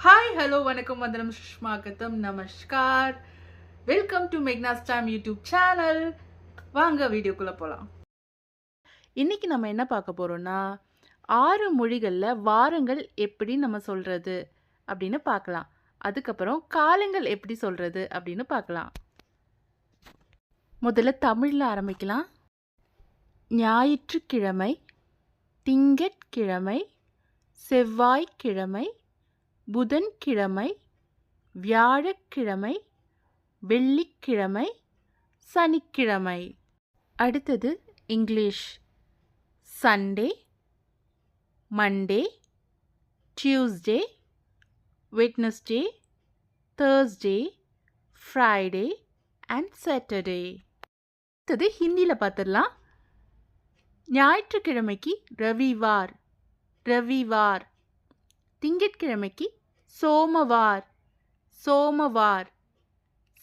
Hi hello வணக்கம் வந்தனம் சுஷ்மாகத்தம் நமஸ்கார். Welcome to Meghna's time YouTube channel. வாங்க வீடியோக்குள்ளே போகலாம். இன்றைக்கி நம்ம என்ன பார்க்க போகிறோன்னா 6 மொழிகளில் வாரங்கள் எப்படி நம்ம சொல்கிறது அப்படின்னு பார்க்கலாம். அதுக்கப்புறம் காலங்கள் எப்படி சொல்கிறது அப்படின்னு பார்க்கலாம். முதல்ல தமிழில் ஆரம்பிக்கலாம். ஞாயிற்றுக்கிழமை, திங்கட்கிழமை, செவ்வாய்க்கிழமை, புதன்கிழமை, வியாழக்கிழமை, வெள்ளிக்கிழமை, சனிக்கிழமை. அடுத்தது English. Sunday, Monday, Tuesday, Wednesday, Thursday, Friday and Saturday. அடுத்தது ஹிந்தியில் பார்த்துடலாம். ஞாயிற்றுக்கிழமைக்கு ரவிவார், ரவிவார். திங்கட்கிழமைக்கு சோமவார், சோமவார்.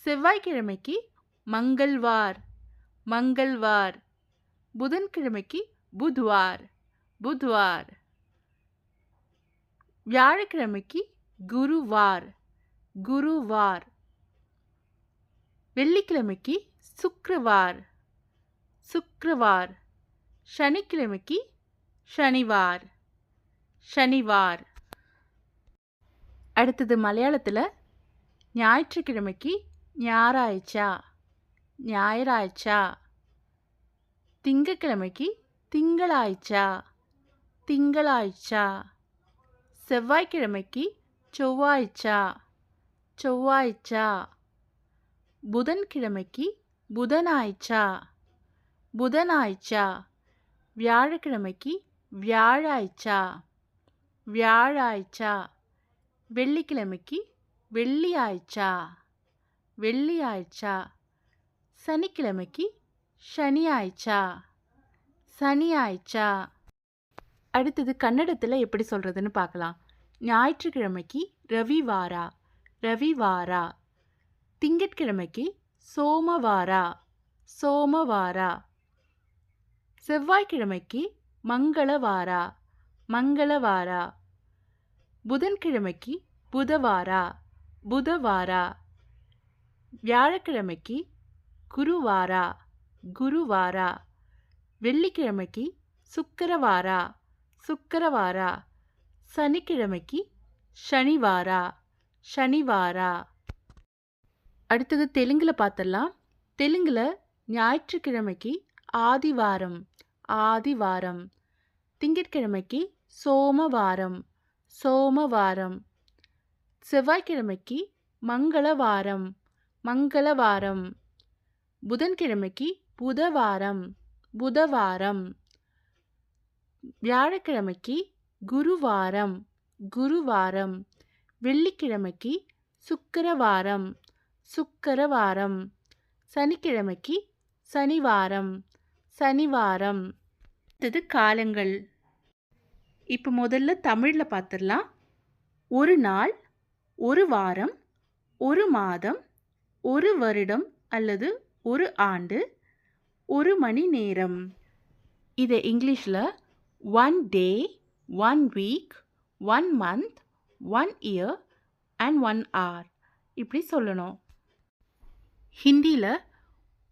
செவ்வாய்க்கிழமைக்கு மங்கள்வார், மங்கள்வார். புதன்கிழமைக்கு புத்வார், புத்வார். வியாழக்கிழமைக்கு குருவார், குருவார். வெள்ளிக்கிழமைக்கு சுக்கிரவார், சுக்கிரவார். சனிக்கிழமைக்கு சனிவார், சனிவார். அடுத்தது மலையாளத்தில் ஞாயிற்றுக்கிழமைக்கு ஞாயிறாய்ச்சா, ஞாயிறாய்ச்சா. திங்கட்கிழமைக்கு திங்களாய்ச்சா, திங்களாய்ச்சா. செவ்வாய்க்கிழமைக்கு செவ்வாய்ச்சா, செவ்வாய்ச்சா. புதன்கிழமைக்கு புதனாய்ச்சா, புதனாய்ச்சா. வியாழக்கிழமைக்கு வியாழாய்ச்சா, வியாழாய்ச்சா. வெள்ளிக்கிழமைக்கு வெள்ளியாய்ச்சா, வெள்ளியாய்ச்சா. சனிக்கிழமைக்கு சனியாய்ச்சா, சனியாய்ச்சா. அடுத்தது கன்னடத்தில் எப்படி சொல்கிறதுன்னு பார்க்கலாம். ஞாயிற்றுக்கிழமைக்கு ரவிவாரா, ரவிவாரா. திங்கட்கிழமைக்கு சோமவாரா, சோமவாரா. செவ்வாய்க்கிழமைக்கு மங்களவாரா, மங்களவாரா. புதன்கிழமைக்கு புதவாரா, புதவாரா. வியாழக்கிழமைக்கு குருவாரா, குருவாரா. வெள்ளிக்கிழமைக்கு சுக்கிரவாரா, சுக்கிரவாரா. சனிக்கிழமைக்கு சனிவாரா, சனிவாரா. அடுத்தது தெலுங்கில் பார்த்துடலாம். தெலுங்கில் ஞாயிற்றுக்கிழமைக்கு ஆதிவாரம், ஆதிவாரம். திங்கட்கிழமைக்கு சோமவாரம், சோமவாரம். செவ்வாய்க்கிழமைக்கு மங்களவாரம், மங்களவாரம். புதன்கிழமைக்கு புதவாரம், புதவாரம். வியாழக்கிழமைக்கு குருவாரம், குருவாரம். வெள்ளிக்கிழமைக்கு சுக்கிரவாரம், சுக்கிரவாரம். சனிக்கிழமைக்கு சனிவாரம், சனிவாரம். அடுத்தது காலங்கள். இப்போ முதல்ல தமிழில் பார்த்துடலாம். ஒரு நாள், ஒரு வாரம், ஒரு மாதம், ஒரு வருடம் அல்லது ஒரு ஆண்டு, ஒரு மணி நேரம். இதை இங்கிலீஷில் 1 day, 1 week, 1 month, 1 year and 1 hour இப்படி சொல்லணும். ஹிந்தியில்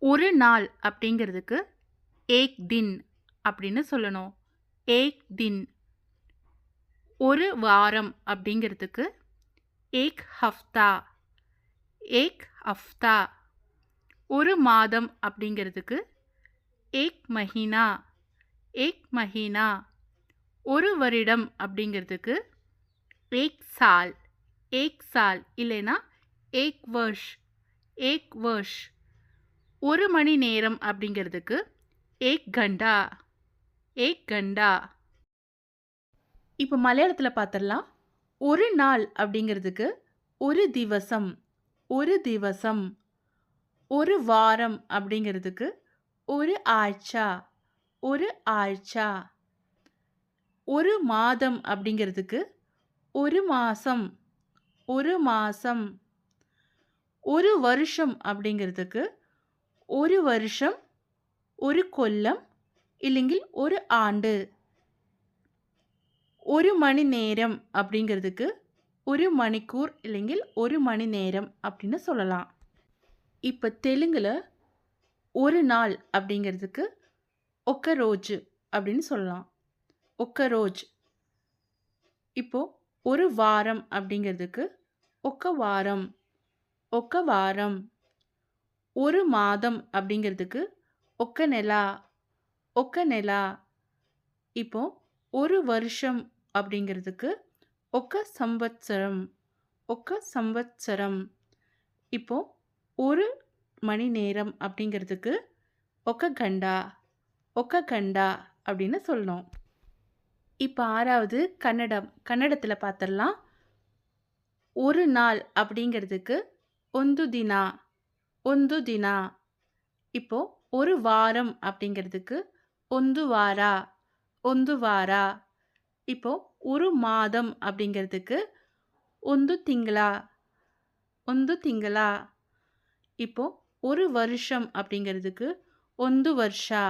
ஒரு நாள் அப்படிங்கிறதுக்கு ஏக் தின் அப்படின்னு சொல்லணும். ஏக் தின். ஒரு வாரம் அப்படிங்கிறதுக்கு ஏக் ஹஃப்தா, ஏக் ஹஃப்தா. ஒரு மாதம் அப்படிங்கிறதுக்கு ஏக் மஹீனா, ஏக் மஹீனா. ஒரு வருடம் அப்படிங்கிறதுக்கு ஏக் சால், ஏக் சால். இல்லைன்னா ஏக் வர்ஷ், ஏக் வர்ஷ். ஒரு மணி நேரம் அப்படிங்கிறதுக்கு ஏக் கண்டா, ஏக் கண்டா. இப்போ மலையாளத்தில் பார்த்துடலாம். ஒரு நாள் அப்படிங்கிறதுக்கு ஒரு திவசம், ஒரு திவசம். ஒரு வாரம் அப்படிங்கிறதுக்கு ஒரு ஆഴ്ചா, ஒரு ஆഴ്ചா. ஒரு மாதம் அப்படிங்கிறதுக்கு ஒரு மாதம், ஒரு மாதம். ஒரு வருஷம் அப்படிங்கிறதுக்கு ஒரு வருஷம், ஒரு கொல்லம் இல்லைங்கில் ஒரு ஆண்டு. ஒரு மணி நேரம் அப்படிங்கிறதுக்கு ஒரு மணிக்கூர் இல்லைங்கில் ஒரு மணி நேரம் அப்படின்னு சொல்லலாம். இப்போ தெலுங்குல ஒரு நாள் அப்படிங்கிறதுக்கு ஒக்க ரோஜு அப்படின்னு சொல்லலாம். ஒக்க ரோஜ். இப்போ ஒரு வாரம் அப்படிங்கிறதுக்கு ஒக்க வாரம். ஒக்க வாரம். ஒரு மாதம் அப்படிங்கிறதுக்கு ஒக்க நெலா. ஒக்க நெலா. இப்போ ஒரு வருஷம் அப்படிங்கிறதுக்கு ஒக்க சம்பத்சரம். ஒக்க சம்பத்சரம். இப்போ ஒரு மணி நேரம் அப்படிங்கிறதுக்கு ஒக்க கண்டா. ஒக்க கண்டா அப்படின்னு சொல்லணும். இப்போ 6வது கன்னடம். கன்னடத்தில் பார்த்துடலாம். ஒரு நாள் அப்படிங்கிறதுக்கு ஒந்து தினா. ஒந்து தினா. இப்போ ஒரு வாரம் அப்படிங்கிறதுக்கு ஒந்து வாரா. ஒந்து வாரா. இப்போ ஒரு மாதம் அப்படிங்கிறதுக்கு ஒந்து திங்களா. ஒந்து திங்களா. இப்போ ஒரு வருஷம் அப்படிங்கிறதுக்கு ஒந்து வருஷா.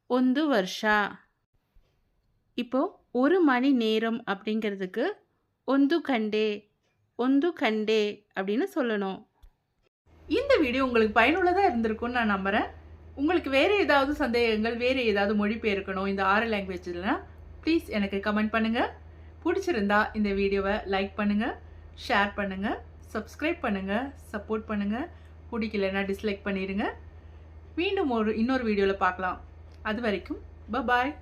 ஒந்து வருஷா. இப்போ ஒரு மணி நேரம் அப்படிங்கிறதுக்கு ஒந்து கண்டே. ஒந்து கண்டே அப்படின்னு சொல்லணும். இந்த வீடியோ உங்களுக்கு பயனுள்ளதாக இருந்திருக்கும்னு நான் நம்புகிறேன். உங்களுக்கு வேறு ஏதாவது சந்தேகங்கள், வேறு ஏதாவது மொழிபெயர்க்கணும் இந்த 6 லாங்குவேஜ்லனா ப்ளீஸ் எனக்கு கமெண்ட் பண்ணுங்கள். பிடிச்சிருந்தா இந்த வீடியோவை லைக் பண்ணுங்கள், ஷேர் பண்ணுங்கள், சப்ஸ்கிரைப் பண்ணுங்கள், சப்போர்ட் பண்ணுங்கள். பிடிக்கலைன்னா டிஸ்லைக் பண்ணிடுங்க. மீண்டும் இன்னொரு வீடியோவில் பார்க்கலாம். அது வரைக்கும் பாய்.